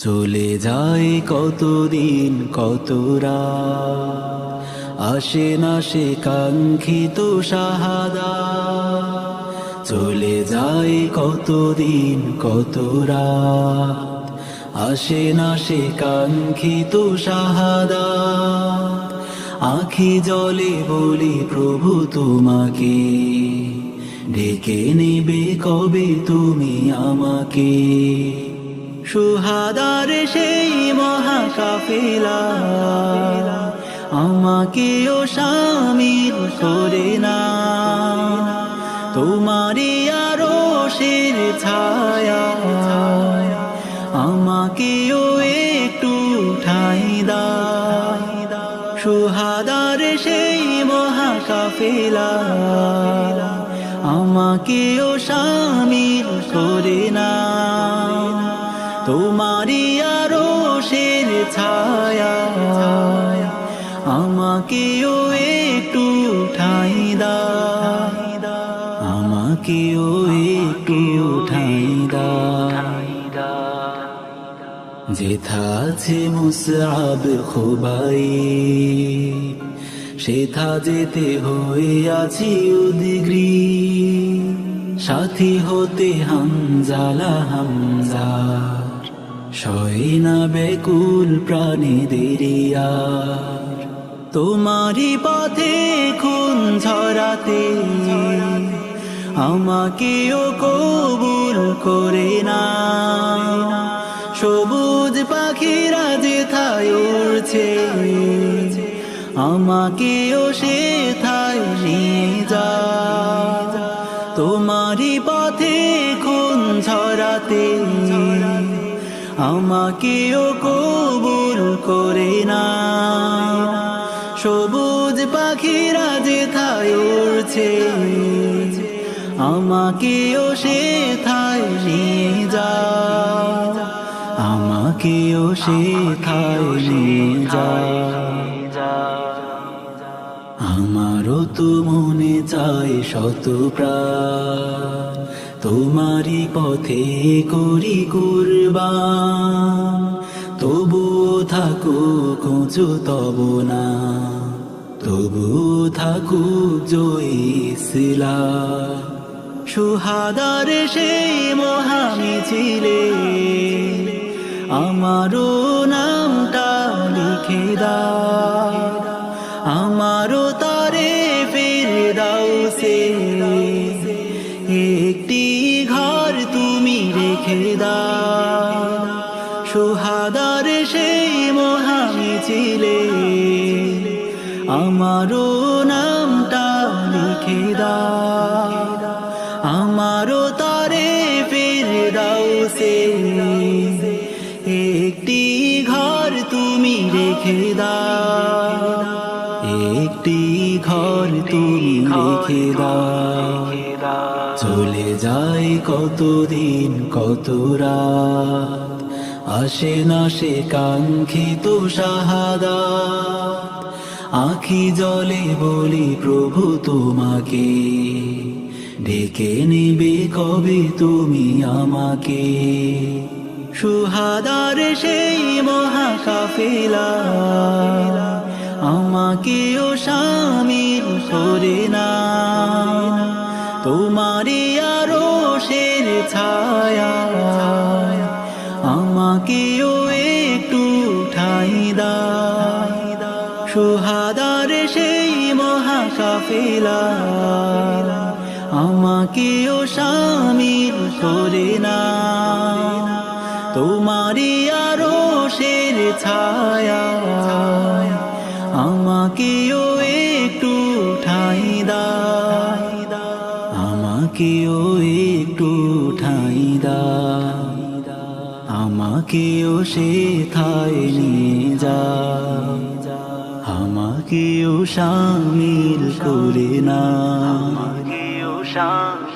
চলে যায় কতদিন কত রাত, আসে না সে কাঙ্ক্ষিত শাহাদাত। চলে যায় কতদিন কত রাত, আসে না সে কাঙ্ক্ষিত শাহাদাত। আঁখি জলে বলি প্রভু তোমাকে, ডেকে নেবে কবে তুমি আমাকে। শুহাদার সেই মহাকাফেলা আমাকেও শামিল করে না, তোমারই আরশের ছায়া আমাকেও একটু ঠাঁই দাও। শুহাদার সেই মহাকাফেলা আমাকেও শামিল করে না, তোমারই আরশের ছায়া আমাকেও একটু ঠাঁই দাও, আমাকেও একটু ঠাঁই দাও। যেথা আছে মুসআব খুবাইব, সেথা যেতে হয়ে আছি উদগ্রীব। সাথী হতে হামজালা হামজার, সয় না বেকুল প্রাণীদের আর। তোমারই পথে খুন ঝরাতে আমাকেও কবুল করে না। সবুজ পাখিরা যেথায় উড়ছে আমাকেও সেথায় নিয়ে যা। তোমারই পথে খুন ঝরাতে আমাকেও কবুল করে না। সবুজ পাখিরা যেথায় উড়ছে আমাকেও সেথায় নিয়ে যা, আমাকেও সেথায় নিয়ে যা। আমারও তো মনে চায় শত প্রাণ, তোমারই পথে করি কুরবান। তবুও থাকুক উঁচু তব না, তবুও থাকুক জয় ইসলাম। শুহাদার সেই মহামিছিলে আমারও নামটা লিখে দাও, আমারও তারে ফিরদাউসে একটি ঘর তুমি রেখে দাও। শুহাদার সেই মহামিছিলে আমারও নামটা লিখে দাও, আমারও তারে ফিরদাউসে একটি ঘর তুমি রেখে দাও, একটি ঘর তুমি রেখে দাও। চলে যায় কতদিন কত রাত, আসে না সে কাঙ্ক্ষিত শাহাদাত। আঁখি জলে বলি প্রভু তোমাকে, ডেকে নেবে কবে তুমি আমাকে। শুহাদার সেই মহাকাফেলা আমাকেও শামিল করে না, তোমারই আরশের ছায়া আমাকেও একটু ঠাঁই দাও। শুহাদার সেই মহাকাফেলা আমাকেও শামিল করে না, তোমারই আরশের ছায়া আমাকেও একটু ঠাঁই দাও, আমাকেও একটু ঠাঁই দাও। আমাকেও সেথায় নিয়ে যা, আমাকেও শামিল করে না, আমাকেও শামিল